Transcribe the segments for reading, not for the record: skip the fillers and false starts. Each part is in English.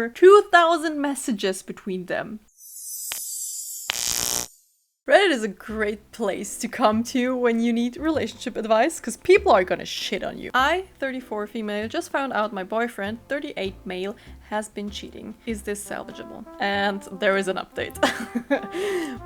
over 2,000 messages between them. Reddit is a great place to come to when you need relationship advice, because people are gonna shit on you. I, 34 female, just found out my boyfriend, 38 male, has been cheating. Is this salvageable? And there is an update.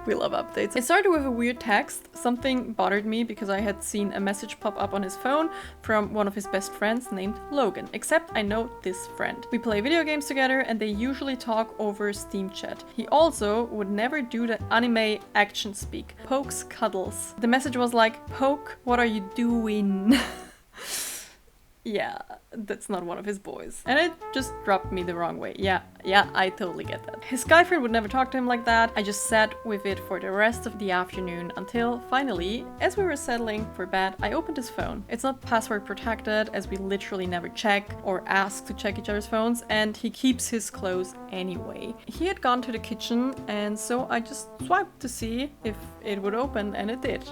We love updates. It started with a weird text. Something bothered me because I had seen a message pop up on his phone from one of his best friends named Logan, except I know this friend. We play video games together and they usually talk over Steam chat. He also would never do the anime action speak. Pokes cuddles. The message was like, "Poke, what are you doing?" Yeah, that's not one of his boys. And it just rubbed me the wrong way. Yeah, I totally get that. His guy friend would never talk to him like that. I just sat with it for the rest of the afternoon until finally, as we were settling for bed, I opened his phone. It's not password protected, as we literally never check or ask to check each other's phones, and he keeps his clothes anyway. He had gone to the kitchen, and so I just swiped to see if it would open, and it did.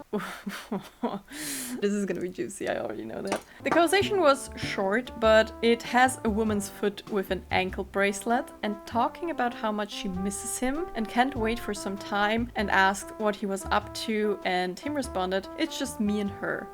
This is gonna be juicy, I already know that. The conversation was short, but it has a woman's foot with an ankle bracelet and talking about how much she misses him and can't wait for some time, and asked what he was up to, and him responded, "It's just me and her."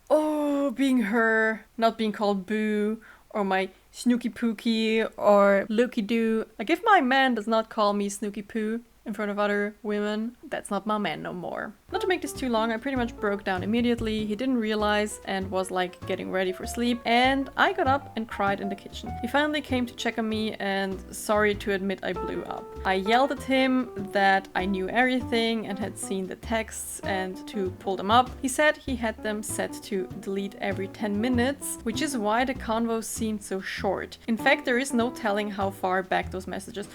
Oh, being her, not being called boo or my snooky pookie or looky doo. Like, if my man does not call me snooky poo in front of other women, that's not my man no more. Not to make this too long, I pretty much broke down immediately. He didn't realize and was like getting ready for sleep, and I got up and cried in the kitchen. He finally came to check on me, and sorry to admit I blew up. I yelled at him that I knew everything and had seen the texts and to pull them up. He said he had them set to delete every 10 minutes, which is why the convo seemed so short. In fact, there is no telling how far back those messages.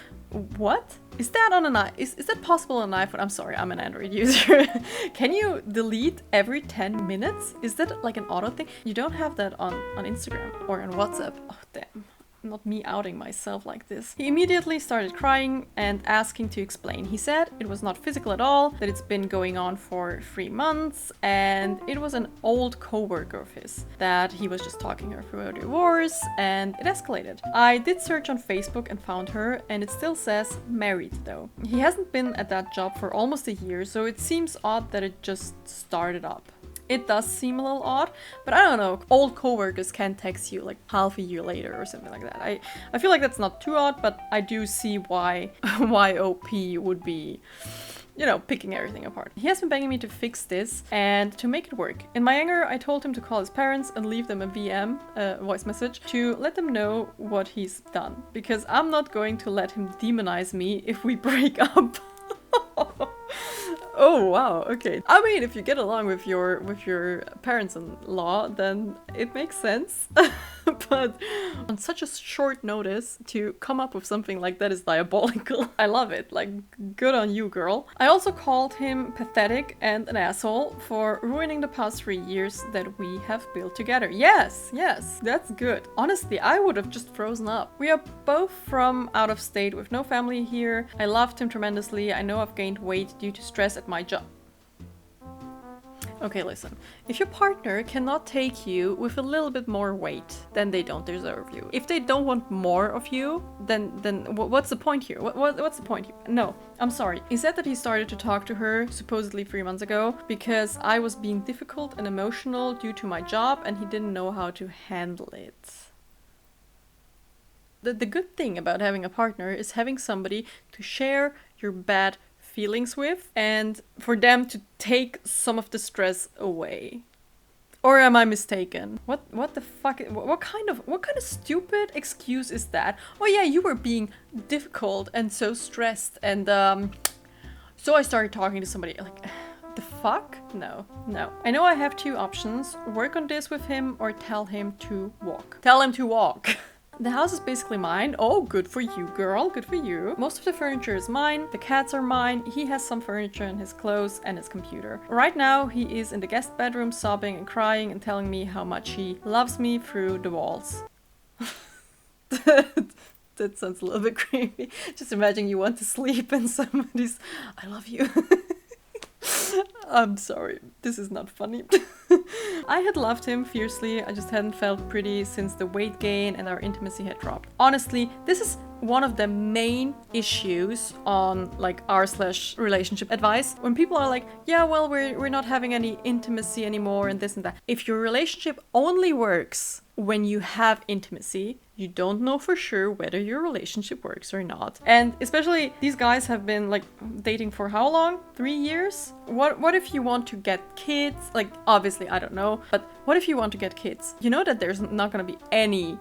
What? Is that on an is that possible on an iPhone? I'm sorry, I'm an Android user. Can you delete every 10 minutes? Is that like an auto thing? You don't have that on Instagram or on WhatsApp. Oh, damn. Not me outing myself like this. He immediately started crying and asking to explain. He said it was not physical at all, that it's been going on for 3 months, and it was an old co-worker of his, that he was just talking her through a divorce, and it escalated. I did search on Facebook and found her, and it still says married though. He hasn't been at that job for almost a year, so it seems odd that it just started up. It does seem a little odd, but I don't know, old coworkers can text you like half a year later or something like that. I feel like that's not too odd, but I do see why OP would be, you know, picking everything apart. He has been begging me to fix this and to make it work. In my anger, I told him to call his parents and leave them a VM, voice message, to let them know what he's done. Because I'm not going to let him demonize me if we break up. Oh wow, okay. I mean, if you get along with your parents-in-law, then it makes sense. But on such a short notice to come up with something like that is diabolical. I love it. Like, good on you, girl. I also called him pathetic and an asshole for ruining the past 3 years that we have built together. Yes, that's good. Honestly, I would have just frozen up. We are both from out of state with no family here. I loved him tremendously. I know I've gained weight due to stress at my job. Okay, listen. If your partner cannot take you with a little bit more weight, then they don't deserve you. If they don't want more of you, then what's the point here? What's the point here? No, I'm sorry. He said that he started to talk to her supposedly 3 months ago because I was being difficult and emotional due to my job and he didn't know how to handle it. The good thing about having a partner is having somebody to share your bad feelings with and for them to take some of the stress away. Or am I mistaken? What the fuck? What kind of stupid excuse is that? Oh yeah, you were being difficult and so stressed, and so I started talking to somebody. Like, the fuck? No. I know I have 2 options: work on this with him or tell him to walk. Tell him to walk. The house is basically mine. Oh, good for you, girl. Good for you. Most of the furniture is mine. The cats are mine. He has some furniture and his clothes and his computer. Right now, he is in the guest bedroom sobbing and crying and telling me how much he loves me through the walls. That sounds a little bit creepy. Just imagine you want to sleep and somebody's, "I love you." I'm sorry, this is not funny. I had loved him fiercely, I just hadn't felt pretty since the weight gain and our intimacy had dropped. Honestly, this is one of the main issues on like r/relationship advice, when people are like, yeah, well, we're not having any intimacy anymore and this and that. If your relationship only works when you have intimacy, you don't know for sure whether your relationship works or not. And especially these guys have been like dating for how long? 3 years? What if you want to get kids? Like, obviously, I don't know, but what if you want to get kids? You know that there's not gonna be any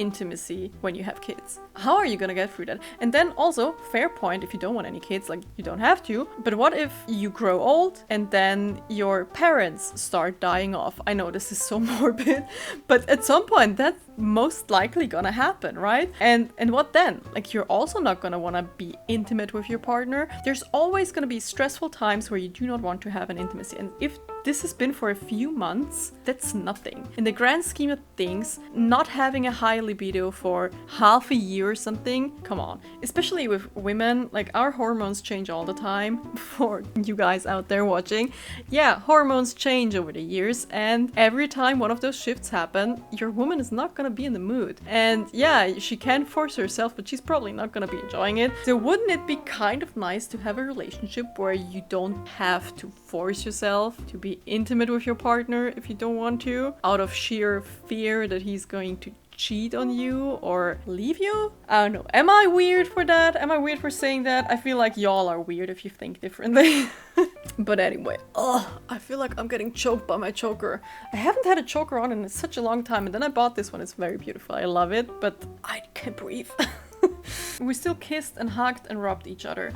intimacy when you have kids. How are you gonna get through that? And then also, fair point, if you don't want any kids, like, you don't have to, but what if you grow old and then your parents start dying off? I know this is so morbid, but at some point that's most likely gonna happen, right? And what then? Like, you're also not gonna wanna be intimate with your partner. There's always gonna be stressful times where you do not want to have an intimacy. And if this has been for a few months, that's nothing. In the grand scheme of things, not having a high libido for half a year or something, come on. Especially with women, like, our hormones change all the time. For you guys out there watching, yeah, hormones change over the years, and every time one of those shifts happen, your woman is not gonna be in the mood. And yeah, she can force herself, but she's probably not gonna be enjoying it. So wouldn't it be kind of nice to have a relationship where you don't have to force yourself to be intimate with your partner if you don't want to, out of sheer fear that he's going to cheat on you or leave you? I don't know. Am I weird for that? Am I weird for saying that? I feel like y'all are weird if you think differently. But anyway, I feel like I'm getting choked by my choker. I haven't had a choker on in such a long time, and then I bought this one. It's very beautiful. I love it, but I can't breathe. We still kissed and hugged and rubbed each other.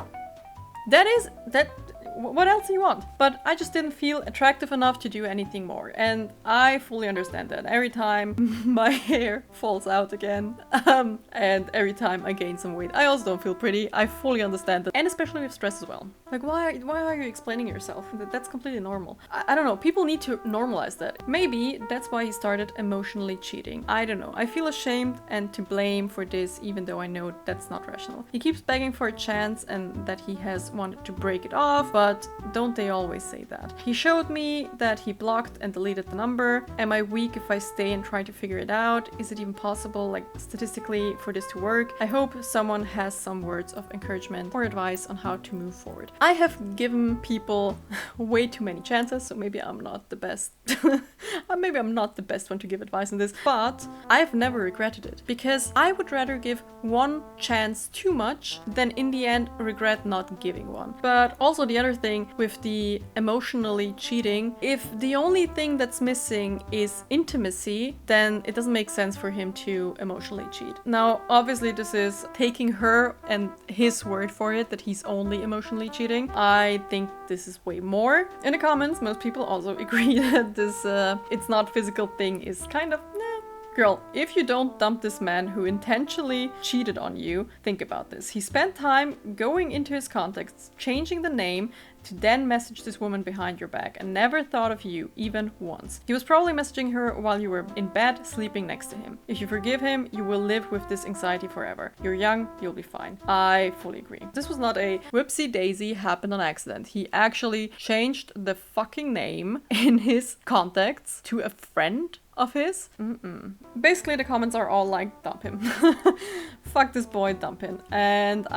What else do you want? But I just didn't feel attractive enough to do anything more. And I fully understand that. Every time my hair falls out again, and every time I gain some weight, I also don't feel pretty. I fully understand that. And especially with stress as well. Like, why are you explaining yourself? That's completely normal. I don't know. People need to normalize that. Maybe that's why he started emotionally cheating. I don't know. I feel ashamed and to blame for this, even though I know that's not rational. He keeps begging for a chance and that he has wanted to break it off, but don't they always say that? He showed me that he blocked and deleted the number. Am I weak if I stay and try to figure it out? Is it even possible, like, statistically, for this to work? I hope someone has some words of encouragement or advice on how to move forward. I have given people way too many chances, so maybe I'm not the best. Maybe I'm not the best one to give advice on this, but I've never regretted it, because I would rather give one chance too much than in the end regret not giving one. But also the other thing with the emotionally cheating, if the only thing that's missing is intimacy, then it doesn't make sense for him to emotionally cheat. Now, obviously this is taking her and his word for it that he's only emotionally cheating. I think this is way more. In the comments, most people also agree that this it's not physical thing is kind of, nah. Girl, if you don't dump this man who intentionally cheated on you, think about this. He spent time going into his contacts, changing the name, to then message this woman behind your back and never thought of you even once. He was probably messaging her while you were in bed sleeping next to him. If you forgive him, you will live with this anxiety forever. You're young, you'll be fine. I fully agree. This was not a whoopsie daisy happened on accident. He actually changed the fucking name in his contacts to a friend of his. Basically the comments are all like, dump him. Fuck this boy, dump him. And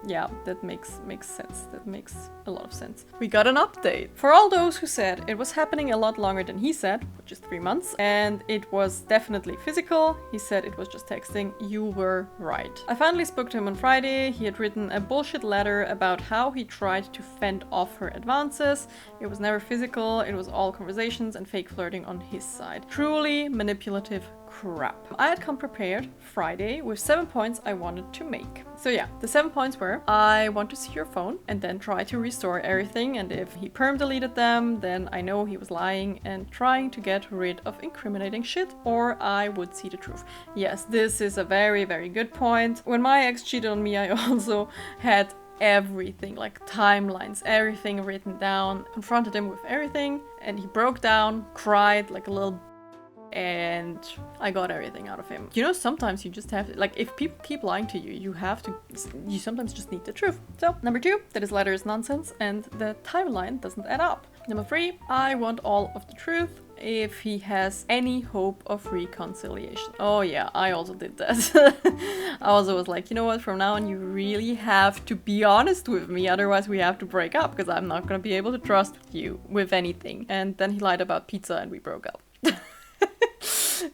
yeah, that makes sense. That makes a lot of sense. We got an update. For all those who said it was happening a lot longer than he said, which is 3 months, and it was definitely physical, he said it was just texting, you were right. I finally spoke to him on Friday. He had written a bullshit letter about how he tried to fend off her advances. It was never physical, it was all conversations and fake flirting on his side. Truly manipulative crap. I had come prepared Friday with 7 points I wanted to make. So yeah, the 7 points were: I want to see your phone and then try to restore everything, and if he perm deleted them, then I know he was lying and trying to get rid of incriminating shit, or I would see the truth. Yes, this is a very, very good point. When my ex cheated on me, I also had everything, like timelines, everything written down, confronted him with everything, and he broke down, cried like a little, and I got everything out of him. You know, sometimes you just have to, like, if people keep lying to you, you sometimes just need the truth. So, number 2, that his letter is nonsense and the timeline doesn't add up. Number 3, I want all of the truth. if he has any hope of reconciliation. Oh yeah, I also did that. I also was like, you know what, from now on you really have to be honest with me, otherwise we have to break up because I'm not gonna be able to trust you with anything. And then he lied about pizza and we broke up.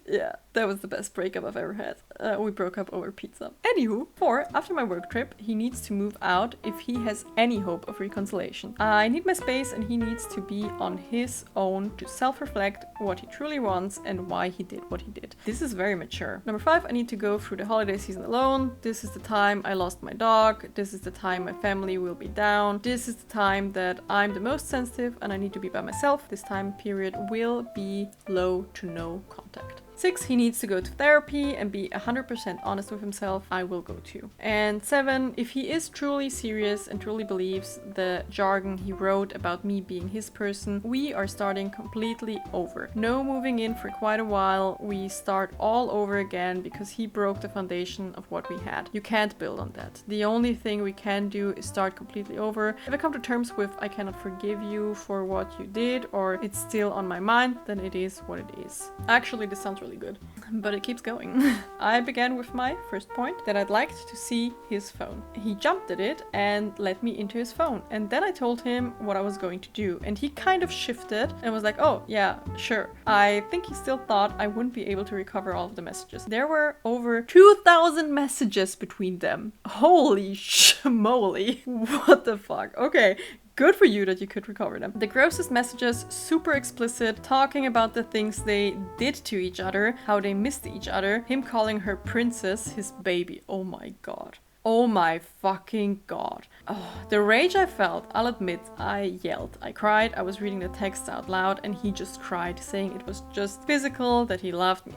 Yeah, that was the best breakup I've ever had. We broke up over pizza. Anywho, 4, after my work trip, he needs to move out if he has any hope of reconciliation. I need my space and he needs to be on his own to self-reflect what he truly wants and why he did what he did. This is very mature. Number 5, I need to go through the holiday season alone. This is the time I lost my dog. This is the time my family will be down. This is the time that I'm the most sensitive and I need to be by myself. This time period will be low to no contact. 6, he needs to go to therapy and be 100% honest with himself. I will go too. And 7, if he is truly serious and truly believes the jargon he wrote about me being his person, we are starting completely over. No moving in for quite a while. We start all over again because he broke the foundation of what we had. You can't build on that. The only thing we can do is start completely over. If I come to terms with I cannot forgive you for what you did or it's still on my mind, then it is what it is. Actually, this sounds really good, but it keeps going. I began with my first point that I'd liked to see his phone. He jumped at it and let me into his phone. And then I told him what I was going to do. And he kind of shifted and was like, oh yeah, sure. I think he still thought I wouldn't be able to recover all of the messages. There were over 2,000 messages between them. Holy schmoly. What the fuck? Okay. Good for you that you could recover them. The grossest messages, super explicit, talking about the things they did to each other, how they missed each other, him calling her princess, his baby. Oh my god. Oh my fucking god. Oh, the rage I felt, I'll admit, I yelled. I cried, I was reading the text out loud, and he just cried, saying it was just physical, that he loved me.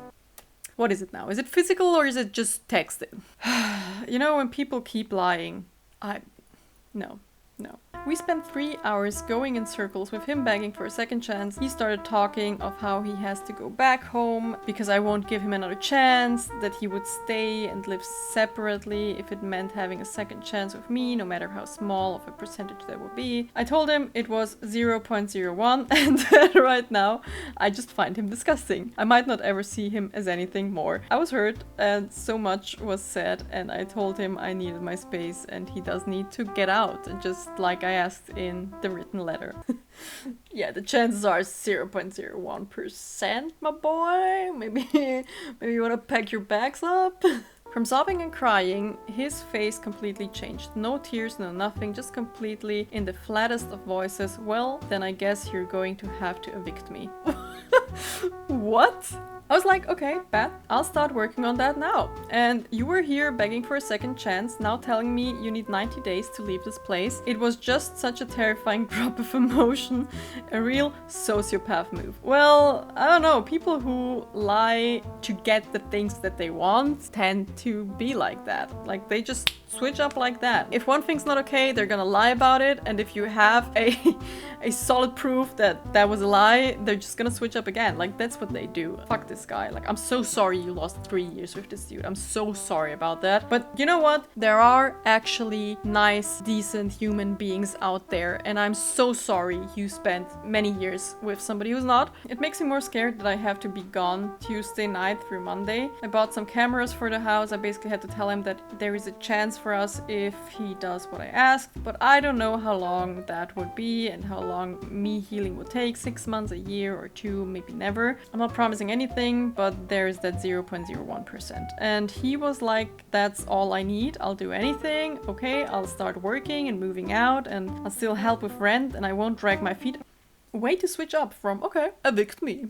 What is it now? Is it physical or is it just texting? You know, when people keep lying, No. We spent 3 hours going in circles with him begging for a second chance. He started talking of how he has to go back home because I won't give him another chance, that he would stay and live separately if it meant having a second chance with me, no matter how small of a percentage that would be. I told him it was 0.01 and that right now I just find him disgusting. I might not ever see him as anything more. I was hurt and so much was said and I told him I needed my space and he does need to get out, and just like I asked in the written letter. Yeah, the chances are 0.01%, my boy. Maybe you want to pack your bags up. From sobbing and crying, his face completely changed. No tears, no nothing, just completely in the flattest of voices. Well, then I guess you're going to have to evict me. What? I was like, okay, Pat, I'll start working on that now. And you were here begging for a second chance, now telling me you need 90 days to leave this place. It was just such a terrifying drop of emotion. A real sociopath move. Well, I don't know, people who lie to get the things that they want tend to be like that. Like, they just switch up like that. If one thing's not okay, they're gonna lie about it, and if you have a solid proof that that was a lie, they're just gonna switch up again. Like, that's what they do. Fuck this guy. Like, I'm so sorry you lost 3 years with this dude. I'm so sorry about that. But you know what? There are actually nice, decent human beings out there, and I'm so sorry you spent many years with somebody who's not. It makes me more scared that I have to be gone Tuesday night through Monday. I bought some cameras for the house. I basically had to tell him that there is a chance for us if he does what I asked, but I don't know how long that would be and how long me healing would take. 6 months, a year, or 2, maybe never. I'm not promising anything, but there's that 0.01%. And he was like, that's all I need. I'll do anything. Okay, I'll start working and moving out, and I'll still help with rent, and I won't drag my feet. Way to switch up from, okay, evict me,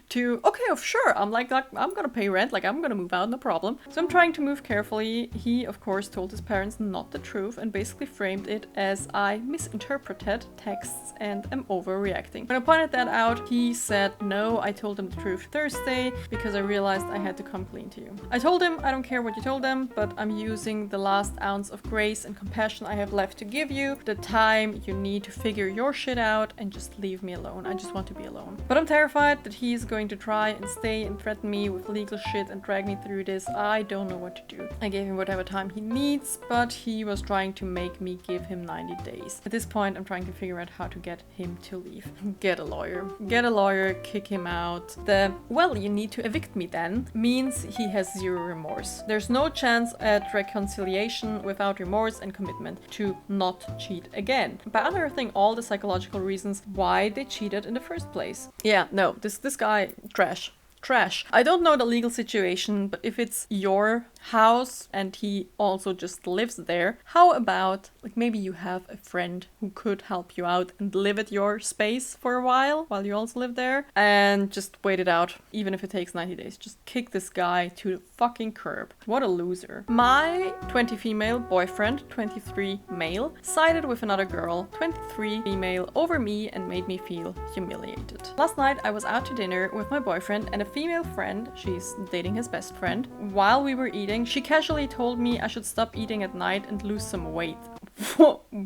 to, okay, sure, I'm gonna pay rent, like, I'm gonna move out, no problem. So I'm trying to move carefully. He, of course, told his parents not the truth and basically framed it as I misinterpreted texts and am overreacting. When I pointed that out, he said, no, I told him the truth Thursday because I realized I had to come clean to you. I told him, I don't care what you told them, but I'm using the last ounce of grace and compassion I have left to give you, the time you need to figure your shit out and just leave leave me alone. I just want to be alone. But I'm terrified that he's going to try and stay and threaten me with legal shit and drag me through this. I don't know what to do. I gave him whatever time he needs, but he was trying to make me give him 90 days. At this point, I'm trying to figure out how to get him to leave. Get a lawyer. Get a lawyer, kick him out. The, well, you need to evict me then, means he has zero remorse. There's no chance at reconciliation without remorse and commitment to not cheat again. By unearthing all the psychological reasons why they cheated in the first place. Yeah, no, this guy, trash. Trash. I don't know the legal situation, but if it's your house and he also just lives there, how about like maybe you have a friend who could help you out and live at your space for a while you also live there, and just wait it out, even if it takes 90 days. Just kick this guy to the fucking curb. What a loser. My 20 female boyfriend, 23 male, sided with another girl, 23 female, over me and made me feel humiliated. Last night I was out to dinner with my boyfriend and a female friend, she's dating his best friend. While we were eating, she casually told me I should stop eating at night and lose some weight.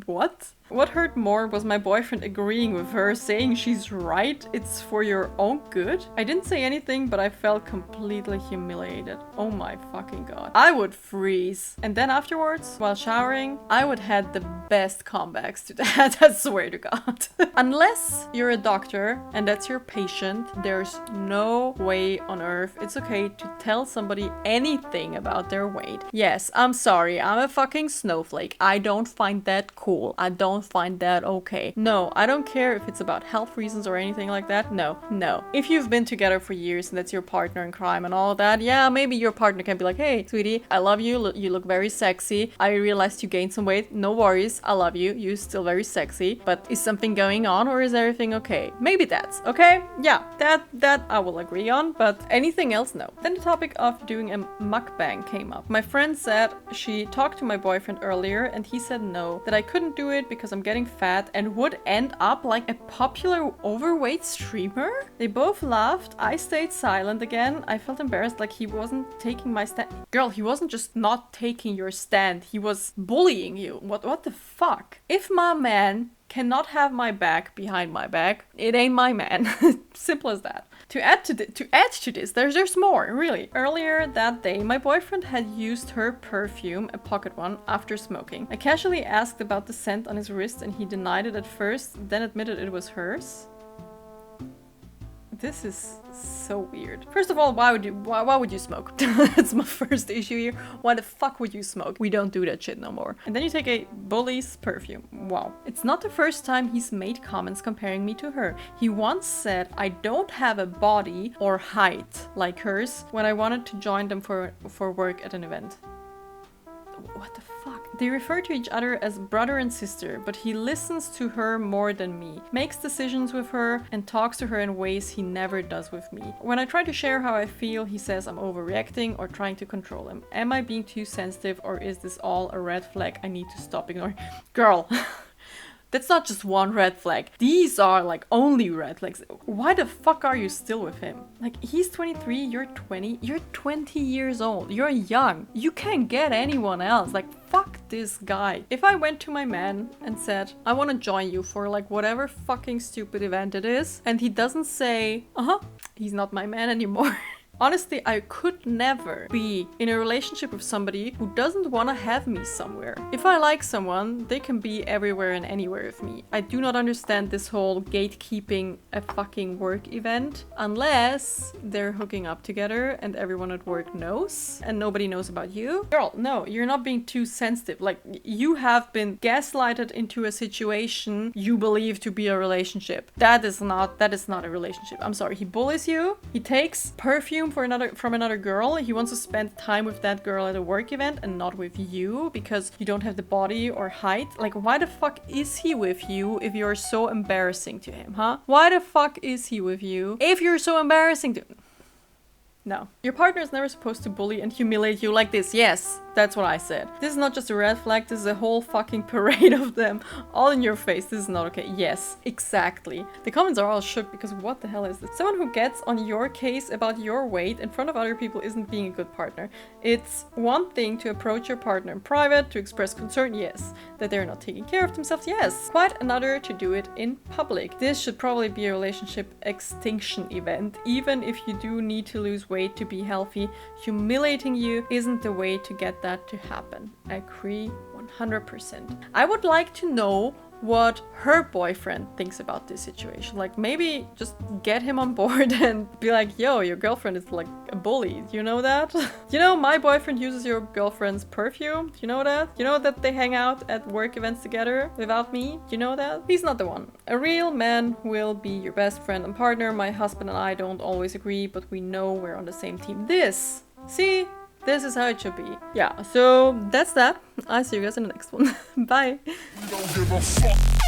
What? What hurt more was my boyfriend agreeing with her, saying she's right, it's for your own good. I didn't say anything, but I felt completely humiliated. Oh my fucking god. I would freeze. And then afterwards, while showering, I would had the best comebacks to that, I swear to god. Unless you're a doctor and that's your patient, there's no way on earth it's okay to tell somebody anything about their weight. Yes, I'm sorry, I'm a fucking snowflake. I don't find that cool. I don't find that okay. No, I don't care if it's about health reasons or anything like that. No. If you've been together for years and that's your partner in crime and all that, yeah, maybe your partner can be like, hey, sweetie, I love you. You look very sexy. I realized you gained some weight. No worries. I love you. You're still very sexy. But is something going on or is everything okay? Maybe that's okay. Yeah, that I will agree on, but anything else, no. Then the topic of doing a mukbang came up. My friend said she talked to my boyfriend earlier and he said no, that I couldn't do it because I'm getting fat and would end up like a popular overweight streamer. They both laughed. I stayed silent again. I felt embarrassed, like he wasn't taking my stand. Girl, he wasn't just not taking your stand, he was bullying you. What the fuck? If my man cannot have my back behind my back, it ain't my man. Simple as that. To add to this, there's more, really. Earlier that day, my boyfriend had used her perfume, a pocket one, after smoking. I casually asked about the scent on his wrist and he denied it at first, then admitted it was hers. This is so weird. First of all, why would you smoke? That's my first issue here. Why the fuck would you smoke? We don't do that shit no more. And then you take a bully's perfume. Wow. It's not the first time he's made comments comparing me to her. He once said I don't have a body or height like hers when I wanted to join them for work at an event. What the fuck? They refer to each other as brother and sister, but he listens to her more than me, makes decisions with her, and talks to her in ways he never does with me. When I try to share how I feel, he says I'm overreacting or trying to control him. Am I being too sensitive, or is this all a red flag I need to stop ignoring? Girl. That's not just one red flag. These are like only red flags. Why the fuck are you still with him? Like, he's 23, you're 20. You're 20 years old. You're young. You can't get anyone else. Like, fuck this guy. If I went to my man and said, I want to join you for like whatever fucking stupid event it is, and he doesn't say, he's not my man anymore. Honestly, I could never be in a relationship with somebody who doesn't want to have me somewhere. If I like someone, they can be everywhere and anywhere with me. I do not understand this whole gatekeeping a fucking work event unless they're hooking up together and everyone at work knows and nobody knows about you. Girl, no, you're not being too sensitive. Like, you have been gaslighted into a situation you believe to be a relationship. That is not a relationship. I'm sorry. He bullies you. He takes perfume from another girl. He wants to spend time with that girl at a work event and not with you because you don't have the body or height. Like, why the fuck is he with you if you're so embarrassing to him, huh? Why the fuck is he with you if you're so embarrassing to... No. Your partner is never supposed to bully and humiliate you like this. Yes, That's what I said. This is not just a red flag, this is a whole fucking parade of them all in your face. This is not okay. Yes, exactly. The comments are all shook because what the hell is this? Someone who gets on your case about your weight in front of other people isn't being a good partner. It's one thing to approach your partner in private, to express concern, yes. That they're not taking care of themselves, yes. Quite another to do it in public. This should probably be a relationship extinction event. Even if you do need to lose weight to be healthy, humiliating you isn't the way to get that to happen. I agree 100%. I would like to know what her boyfriend thinks about this situation. Like, maybe just get him on board and be like, yo, your girlfriend is like a bully. Do you know that? You know, my boyfriend uses your girlfriend's perfume. Do you know that? You know that they hang out at work events together without me? Do you know that? He's not the one. A real man will be your best friend and partner. My husband and I don't always agree, but we know we're on the same team. See? This is how it should be. Yeah, so that's that. I'll see you guys in the next one. Bye. We don't give a fuck.